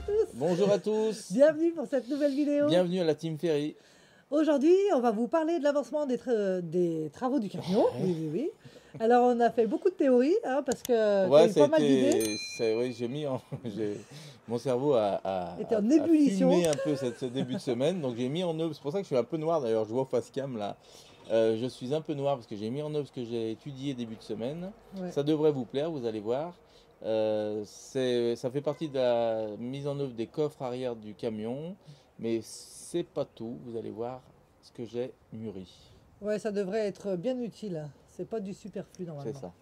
tous. Bonjour à tous. Bienvenue pour cette nouvelle vidéo. Bienvenue à la Team Ferry. Aujourd'hui, on va vous parler de l'avancement des travaux du camion. Oui. Alors, on a fait beaucoup de théories, hein, parce que Ouais, eu pas mal d'idées. Oui, mon cerveau Était en ébullition. fumé un peu ce début de semaine. Donc j'ai mis en œuvre, c'est pour ça que je suis un peu noir d'ailleurs, je vois au face cam là. Je suis un peu noir parce que j'ai mis en œuvre ce que j'ai étudié début de semaine. Ouais. Ça devrait vous plaire, vous allez voir. Ça fait partie de la mise en œuvre des coffres arrière du camion, mais c'est pas tout. Vous allez voir ce que j'ai mûri. Ouais, ça devrait être bien utile. C'est pas du superflu normalement. C'est ça.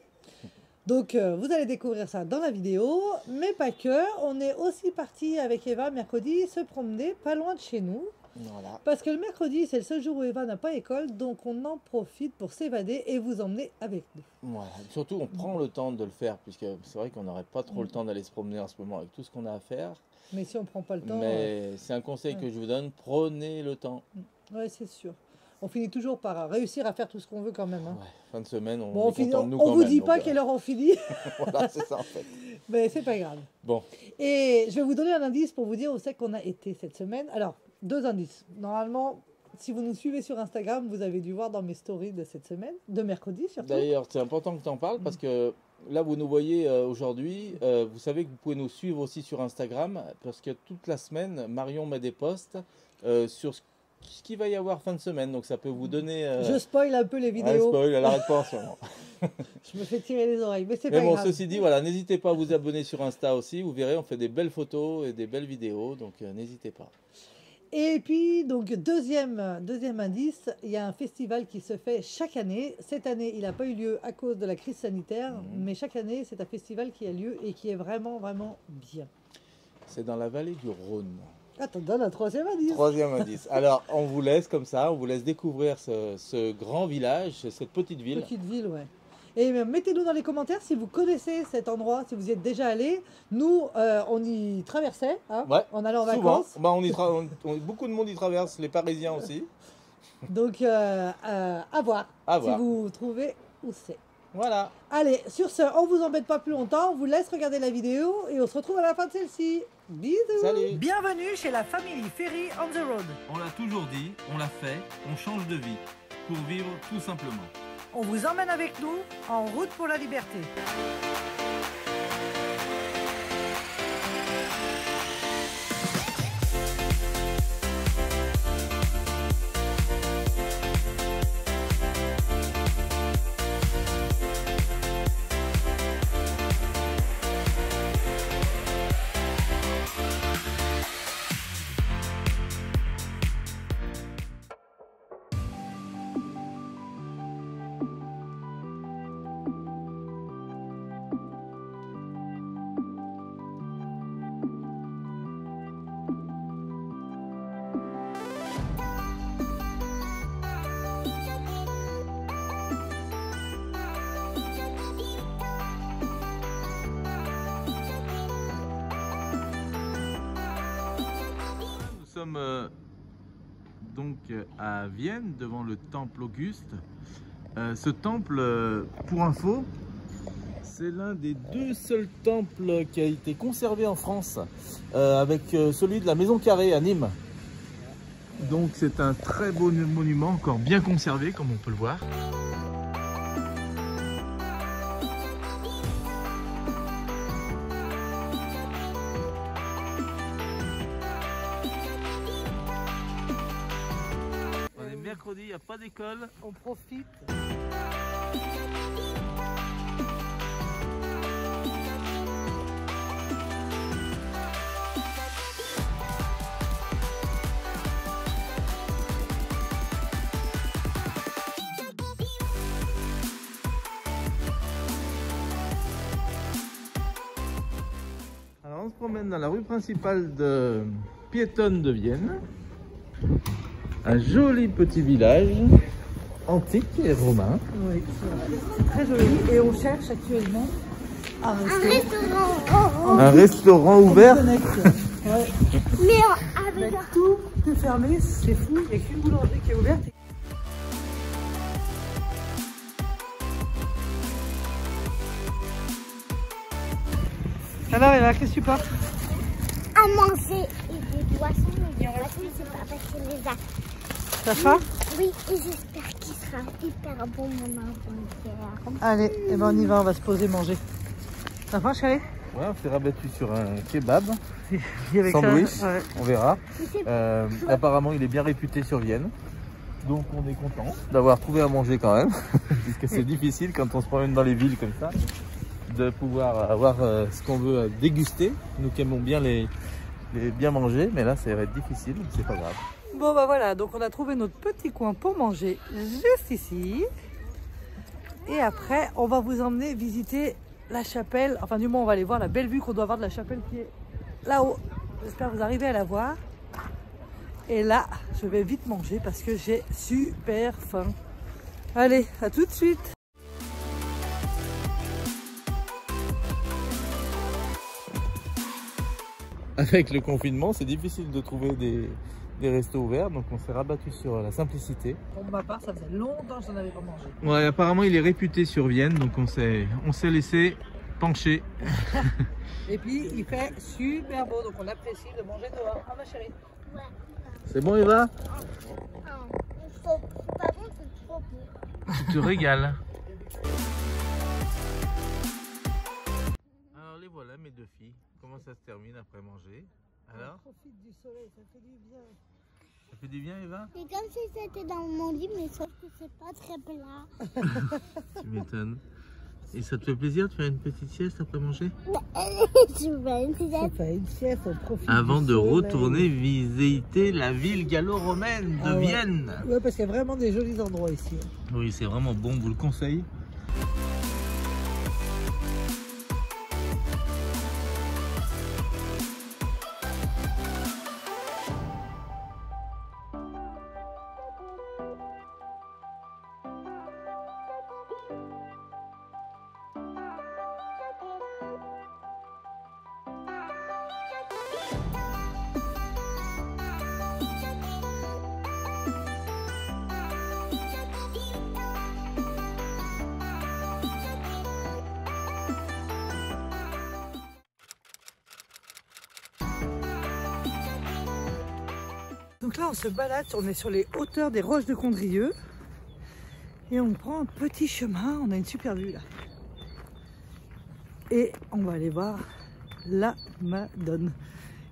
Donc, vous allez découvrir ça dans la vidéo, mais pas que. On est aussi parti avec Eva mercredi se promener pas loin de chez nous. Voilà. Parce que le mercredi, c'est le seul jour où Eva n'a pas école, donc on en profite pour s'évader et vous emmener avec nous. Voilà. Surtout, on prend le temps de le faire, puisque c'est vrai qu'on n'aurait pas trop le temps d'aller se promener en ce moment avec tout ce qu'on a à faire. Mais si on prend pas le temps... Mais c'est un conseil que je vous donne, prenez le temps. Ouais, c'est sûr. On finit toujours par réussir à faire tout ce qu'on veut quand même. Hein. Ouais, fin de semaine, on Bon, est content de nous on quand vous même. dit Donc, pas quelle heure on finit, voilà, c'est ça en fait. mais c'est pas grave. Bon, Et je vais vous donner un indice pour vous dire où c'est qu'on a été cette semaine. Alors, 2 indices. Normalement, si vous nous suivez sur Instagram, vous avez dû voir dans mes stories de cette semaine, de mercredi surtout. d'ailleurs, c'est important que tu en parles parce que là, vous nous voyez aujourd'hui. Vous savez que vous pouvez nous suivre aussi sur Instagram parce que toute la semaine, Marion met des posts sur ce qu'il va y avoir fin de semaine. Donc, ça peut vous donner. Je spoil un peu les un vidéos. spoil, elle n'arrête pas en ce moment. Je me fais tirer les oreilles, mais c'est Mais pas bon, grave. ceci dit, voilà, n'hésitez pas à vous abonner sur Insta aussi. Vous verrez, on fait des belles photos et des belles vidéos. Donc, n'hésitez pas. Et puis, donc, deuxième indice, il y a un festival qui se fait chaque année. Cette année, il n'a pas eu lieu à cause de la crise sanitaire, mais chaque année, c'est un festival qui a lieu et qui est vraiment, vraiment bien. C'est dans la vallée du Rhône. Attends, donne un troisième indice. Troisième indice. Alors, on vous laisse comme ça, on vous laisse découvrir ce grand village, cette petite ville. Petite ville, ouais. Et mettez-nous dans les commentaires si vous connaissez cet endroit, si vous y êtes déjà allé. Nous, on y traversait, hein, Ouais, on allait en souvent. vacances. Bah, beaucoup de monde y traverse, les Parisiens aussi. Donc, à voir À si voir. vous trouvez où c'est. Voilà. Allez, sur ce, on vous embête pas plus longtemps, on vous laisse regarder la vidéo et on se retrouve à la fin de celle-ci. Bisous. Salut. Bienvenue chez la famille Ferry on the road. On l'a toujours dit, on l'a fait, on change de vie pour vivre tout simplement. On vous emmène avec nous en route pour la liberté. Nous sommes donc à Vienne, devant le temple Auguste. Ce temple, pour info, c'est l'un des 2 seuls temples qui a été conservé en France, avec celui de la Maison Carrée à Nîmes. Donc c'est un très beau monument, encore bien conservé, comme on peut le voir. On est mercredi, il n'y a pas d'école. On profite. Alors on se promène dans la rue principale de piétonne de Vienne. Un joli petit village antique et romain. Oui, c'est très joli et on cherche actuellement un restaurant. Un restaurant ouvert. Ouais. Mais tout est fermé, c'est fou. Il n'y a qu'une boulangerie qui est ouverte. Alors, Eva, qu'est-ce que tu portes? à manger et des boissons, mais des boissons, c'est pas parce qu'il les a. T'as faim? Oui, et j'espère qu'il sera hyper bon, mon enfant. Allez, et ben on y va, on va se poser manger. T'as faim, chérie? Ouais, on s'est rabattu sur un kebab, Avec sandwich, ça, ouais. on verra. Apparemment, il est bien réputé sur Vienne. Donc on est content d'avoir trouvé à manger quand même. Puisque c'est difficile quand on se promène dans les villes comme ça, de pouvoir avoir ce qu'on veut déguster. Nous qui aimons bien les bien manger, mais là ça va être difficile, c'est pas grave. Bon bah voilà, donc on a trouvé notre petit coin pour manger juste ici. Et après, on va vous emmener visiter la chapelle. Enfin du moins, on va aller voir la belle vue qu'on doit avoir de la chapelle qui est là-haut. J'espère que vous arrivez à la voir. Et là, je vais vite manger parce que j'ai super faim. Allez, à tout de suite. Avec le confinement, c'est difficile de trouver des restos ouverts, donc on s'est rabattu sur la simplicité. Pour ma part, ça faisait longtemps que je n'en avais pas mangé. Ouais, apparemment il est réputé sur Vienne, donc on s'est laissé pencher. Et puis, il fait super beau, donc on apprécie de manger dehors. Ah ma chérie. Ouais. C'est bon Eva? C'est pas bon, c'est trop beau. Tu te régales. Alors les voilà mes deux filles. Comment ça se termine après manger? Alors? On profite du soleil, ça fait du bien. Ça fait du bien Eva? C'est comme si c'était dans mon lit, mais sauf que c'est pas très plat. Tu m'étonnes. Et ça te fait plaisir de faire une petite sieste après manger? Tu veux une petite Ça fait une sieste, on profite. Avant du de soleil. retourner visiter la ville gallo-romaine de Ah ouais. Vienne. Ouais, parce qu'il y a vraiment des jolis endroits ici. Oui, c'est vraiment bon, vous le conseille. Donc là, on se balade, on est sur les hauteurs des roches de Condrieu. Et on prend un petit chemin, on a une super vue là. Et on va aller voir la Madone.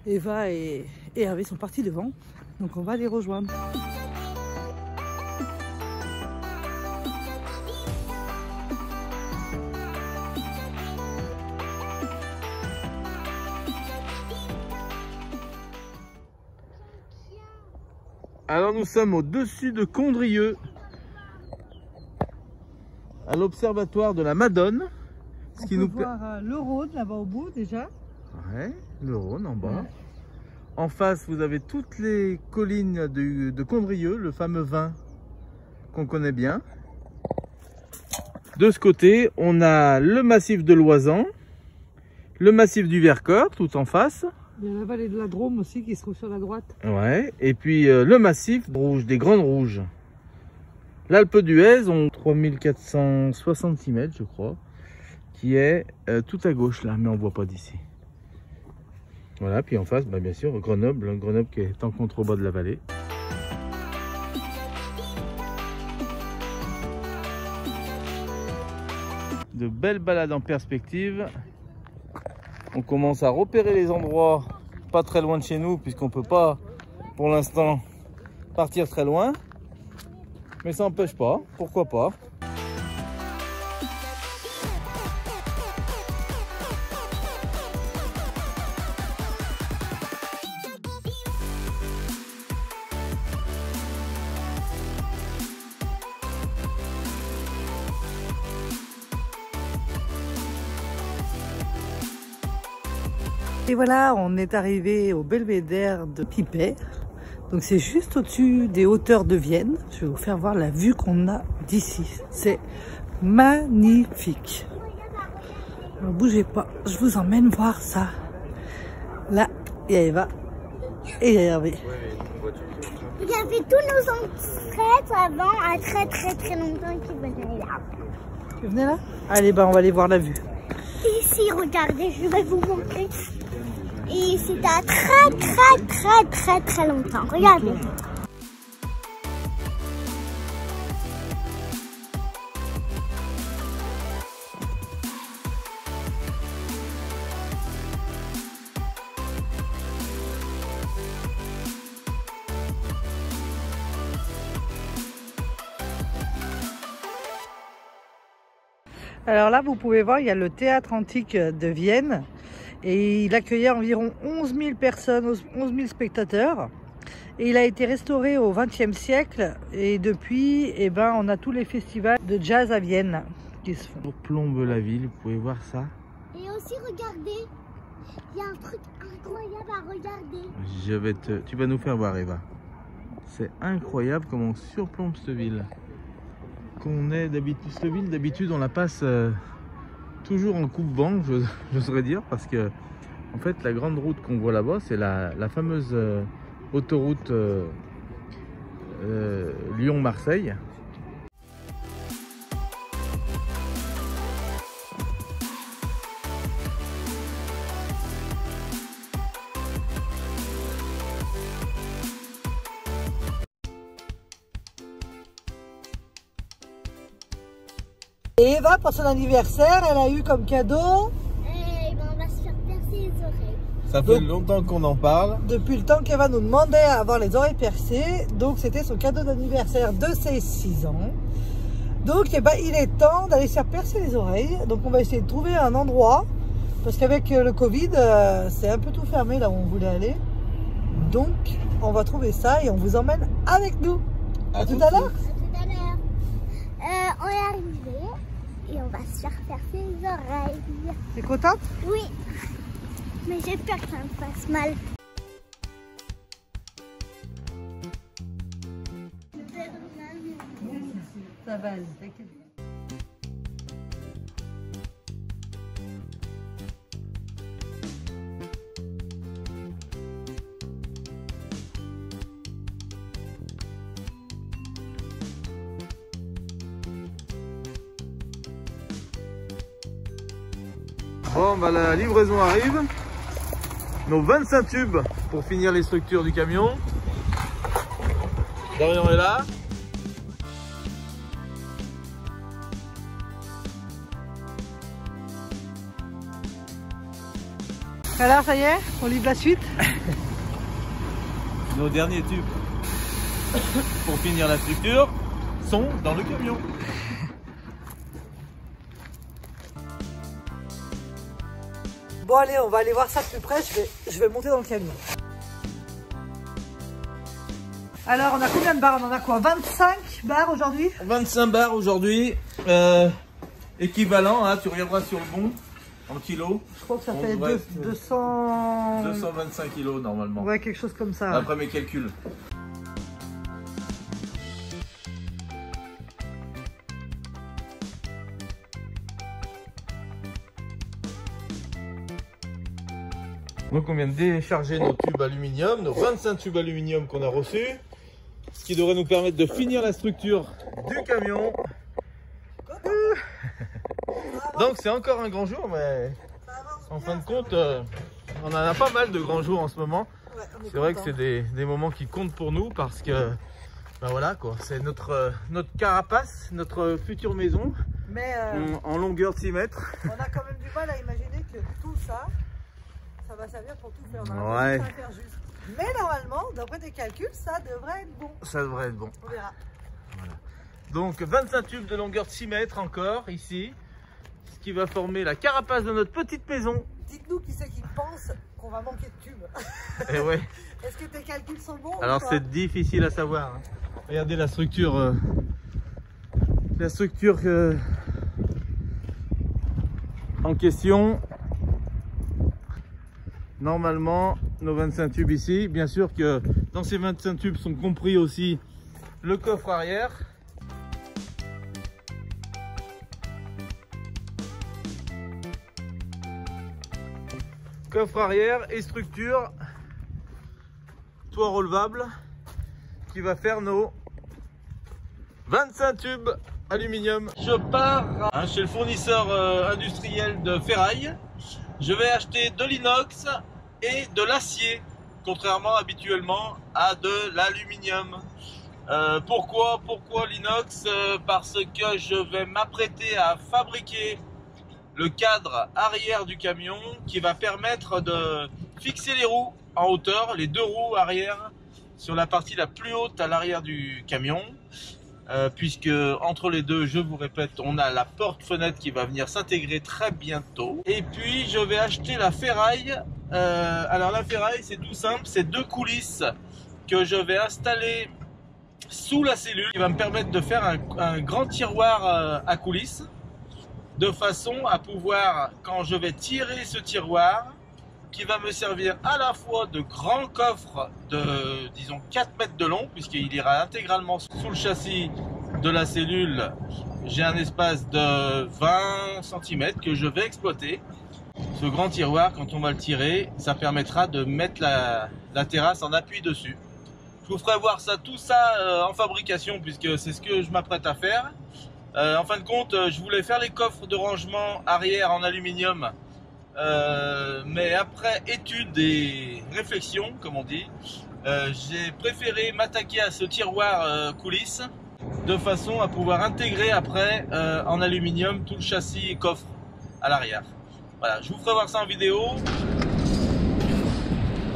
Eva et Hervé sont partis devant, donc on va les rejoindre. Alors nous sommes au-dessus de Condrieu, à l'observatoire de la Madone. On peut voir le Rhône là-bas au bout déjà. Ouais, le Rhône en bas. Ouais. En face, vous avez toutes les collines de Condrieu, le fameux vin qu'on connaît bien. De ce côté, on a le massif de l'Oisan, le massif du Vercors, tout en face. Il y a la vallée de la Drôme aussi qui se trouve sur la droite. Ouais, et puis le massif rouge, des Grandes Rouges. L'Alpe d'Huez, on 3466 mètres, je crois, qui est tout à gauche là, mais on ne voit pas d'ici. Voilà, puis en face, bah, bien sûr, Grenoble, Grenoble qui est en contrebas de la vallée. De belles balades en perspective. On commence à repérer les endroits pas très loin de chez nous, puisqu'on ne peut pas, pour l'instant, partir très loin. Mais ça n'empêche pas, pourquoi pas. Et voilà, on est arrivé au belvédère de Pipert. Donc c'est juste au-dessus des hauteurs de Vienne. Je vais vous faire voir la vue qu'on a d'ici. C'est magnifique. Alors bougez pas, je vous emmène voir ça. Là, il y a Eva et il y a Hervé. Il y avait tous nos ancêtres avant, à très longtemps, qui venaient là. Tu venais là? Allez, bah on va aller voir la vue. Ici, regardez, je vais vous montrer. Et c'était à très longtemps. Regardez. Alors là, vous pouvez voir, il y a le théâtre antique de Vienne et il accueillait environ 11 000 personnes, 11 000 spectateurs. Et il a été restauré au XXe siècle et depuis, eh ben, on a tous les festivals de jazz à Vienne qui se font. On plombe la ville, vous pouvez voir ça. Et aussi, regardez, il y a un truc incroyable à regarder. Tu vas nous faire voir, Eva. C'est incroyable comment on surplombe cette ville. Cette ville, d'habitude, on la passe toujours en coupe-vent, j'oserais dire, parce que en fait, la grande route qu'on voit là-bas, c'est la fameuse autoroute Lyon-Marseille. Et Eva, pour son anniversaire, elle a eu comme cadeau... Eh ben, on va se faire percer les oreilles. Ça fait longtemps qu'on en parle. Depuis le temps qu'Eva nous demandait à avoir les oreilles percées, donc c'était son cadeau d'anniversaire de ses 6 ans. Donc eh ben, il est temps d'aller se faire percer les oreilles. Donc on va essayer de trouver un endroit, parce qu'avec le Covid, c'est un peu tout fermé là où on voulait aller. Donc on va trouver ça et on vous emmène avec nous. À tout à l'heure. À tout à l'heure. On est arrivé et on va se faire percer les oreilles. T'es contente? Oui, mais j'ai peur que ça me fasse mal. Ça va aller, t'inquiète. Bon, bah, la livraison arrive. Nos 25 tubes pour finir les structures du camion. Dorian est là. Alors ça y est, on livre la suite. Nos derniers tubes pour finir la structure sont dans le camion. Bon allez, on va aller voir ça de plus près, je vais monter dans le camion. Alors on a combien de barres? On en a quoi? 25 barres aujourd'hui? 25 barres aujourd'hui, équivalent, hein, tu regarderas sur le bon, en kilos. Je crois que ça On fait devrait 225 kilos normalement. Ouais, quelque chose comme ça. Après mes calculs. Donc on vient de décharger nos tubes aluminium, nos 25 tubes aluminium qu'on a reçus, ce qui devrait nous permettre de finir la structure du camion. Donc c'est encore un grand jour, mais en fin de compte, on en a pas mal de grands jours en ce moment. Ouais, c'est vrai que c'est des moments qui comptent pour nous parce que ben voilà quoi, c'est notre carapace, notre future maison, mais en longueur de 6 mètres. On a quand même du mal à imaginer que tout ça, ça va servir pour tout faire. On a Ouais. ça à faire juste. Mais normalement, d'après tes calculs, ça devrait être bon. Ça devrait être bon. On verra. Voilà. Donc 25 tubes de longueur de 6 mètres encore ici, ce qui va former la carapace de notre petite maison. Dites-nous qui c'est qui pense qu'on va manquer de tubes. Et ouais. Est-ce que tes calculs sont bons? Alors c'est difficile à savoir. Hein. Regardez la structure. En question. Normalement, nos 25 tubes ici. Bien sûr que dans ces 25 tubes sont compris aussi le coffre arrière. Coffre arrière et structure. Toit relevable qui va faire nos 25 tubes aluminium. Je pars chez le fournisseur industriel de ferraille. Je vais acheter de l'inox, et de l'acier, contrairement habituellement à de l'aluminium. Pourquoi l'inox? Parce que je vais m'apprêter à fabriquer le cadre arrière du camion qui va permettre de fixer les roues en hauteur, les deux roues arrière sur la partie la plus haute à l'arrière du camion, puisque entre les deux, je vous répète, on a la porte-fenêtre qui va venir s'intégrer très bientôt. Et puis je vais acheter la ferraille. Alors la ferraille, c'est tout simple, c'est deux coulisses que je vais installer sous la cellule qui va me permettre de faire un grand tiroir à coulisses, de façon à pouvoir, quand je vais tirer ce tiroir, qui va me servir à la fois de grand coffre de, disons, 4 mètres de long, puisqu'il ira intégralement sous le châssis de la cellule. J'ai un espace de 20 cm que je vais exploiter. Ce grand tiroir, quand on va le tirer, ça permettra de mettre la terrasse en appui dessus. Je vous ferai voir ça, tout ça en fabrication, puisque c'est ce que je m'apprête à faire. En fin de compte, je voulais faire les coffres de rangement arrière en aluminium, mais après étude et réflexion, comme on dit, j'ai préféré m'attaquer à ce tiroir coulisses, de façon à pouvoir intégrer après en aluminium tout le châssis et coffre à l'arrière. Voilà, je vous ferai voir ça en vidéo.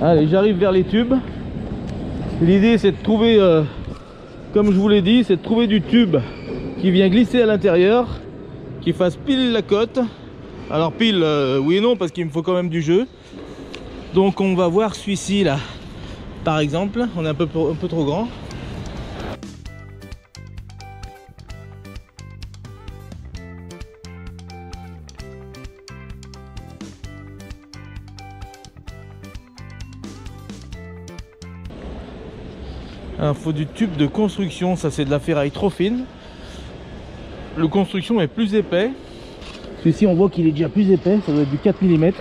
Allez, j'arrive vers les tubes. L'idée c'est de trouver, comme je vous l'ai dit, c'est de trouver du tube qui vient glisser à l'intérieur, qui fasse pile la cote. Alors pile, oui et non, parce qu'il me faut quand même du jeu. Donc on va voir celui-ci là, par exemple. On est un peu trop grand. Il faut du tube de construction, ça c'est de la ferraille trop fine. Le construction est plus épais. Celui-ci on voit qu'il est déjà plus épais, ça doit être du 4 mm.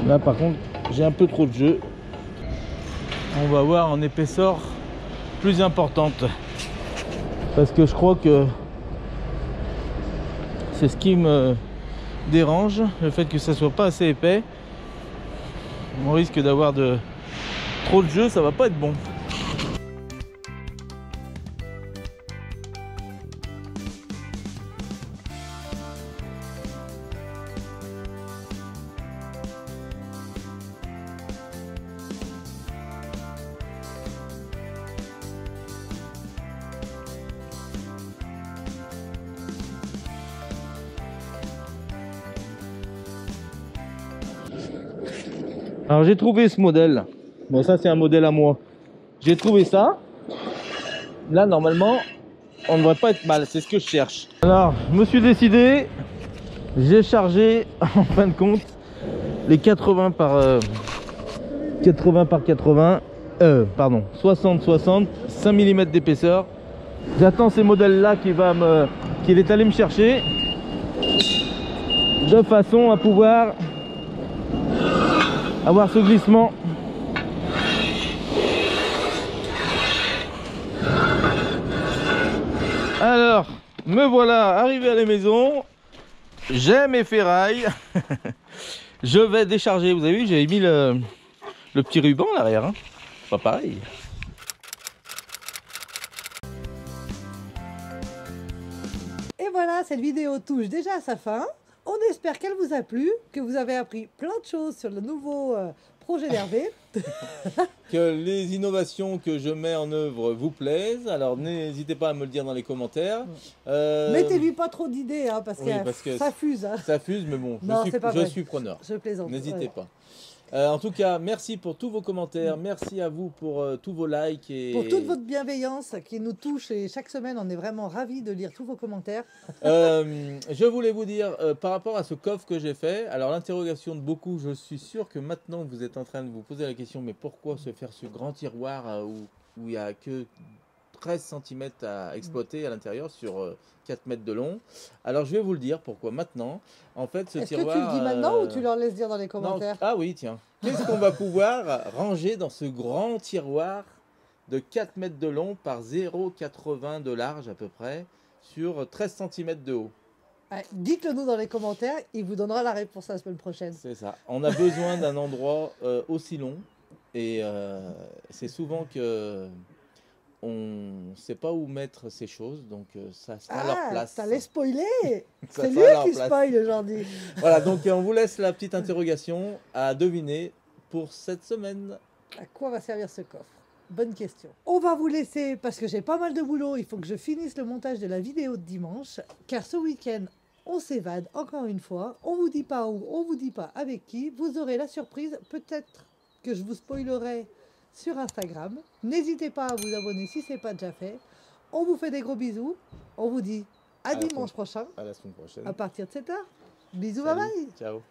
Là par contre j'ai un peu trop de jeu. On va voir en épaisseur plus importante. Parce que je crois que c'est ce qui me dérange, le fait que ça soit pas assez épais. On risque d'avoir trop de jeu, ça va pas être bon. Alors j'ai trouvé ce modèle. Bon, ça c'est un modèle à moi. J'ai trouvé ça. Là normalement on ne devrait pas être mal, c'est ce que je cherche. Alors je me suis décidé. J'ai chargé en fin de compte les 80 par 80, pardon, 60, 5 mm d'épaisseur. J'attends ces modèles là qu'il est allé me chercher, de façon à pouvoir avoir ce glissement. Alors me voilà arrivé à la maison. J'ai mes ferrailles. Je vais décharger. Vous avez vu, j'avais mis le petit ruban à l'arrière, hein. Pas pareil. Et voilà, cette vidéo touche déjà à sa fin. On espère qu'elle vous a plu, que vous avez appris plein de choses sur le nouveau projet d'Hervé. Que les innovations que je mets en œuvre vous plaisent. Alors n'hésitez pas à me le dire dans les commentaires. Mettez-lui pas trop d'idées, hein, parce, oui, que ça fuse. Hein. Ça fuse, mais bon, Non, je suis preneur. Je plaisante. N'hésitez pas. En tout cas, merci pour tous vos commentaires, merci à vous pour tous vos likes et pour toute votre bienveillance qui nous touche, et chaque semaine on est vraiment ravis de lire tous vos commentaires. Je voulais vous dire par rapport à ce coffre que j'ai fait, alors l'interrogation de beaucoup, je suis sûr que maintenant vous êtes en train de vous poser la question, mais pourquoi se faire ce grand tiroir où il n'y a que 13 cm à exploiter à l'intérieur sur 4 mètres de long. Alors je vais vous le dire pourquoi maintenant. En fait, ce tiroir... Est-ce que tu le dis maintenant ou tu leur laisses dire dans les commentaires? Non. Ah oui, tiens. Qu'est-ce qu'on va pouvoir ranger dans ce grand tiroir de 4 mètres de long par 0,80 de large à peu près, sur 13 cm de haut. Ouais, dites-le nous dans les commentaires, il vous donnera la réponse la semaine prochaine. C'est ça. On a besoin d'un endroit aussi long et c'est souvent que on ne sait pas où mettre ces choses, donc ça sera à leur place. T'allais spoiler. Ça C'est lui sera à leur qui place. spoil aujourd'hui. Voilà, donc on vous laisse la petite interrogation à deviner pour cette semaine. À quoi va servir ce coffre? Bonne question. On va vous laisser parce que j'ai pas mal de boulot. Il faut que je finisse le montage de la vidéo de dimanche. Car ce week-end, on s'évade encore une fois. On vous dit pas où, on vous dit pas avec qui. Vous aurez la surprise. Peut-être que je vous spoilerai sur Instagram. N'hésitez pas à vous abonner si ce n'est pas déjà fait. On vous fait des gros bisous. On vous dit à dimanche prochain À la semaine prochaine. à partir de 7h. Bisous, Salut. bye bye. Ciao.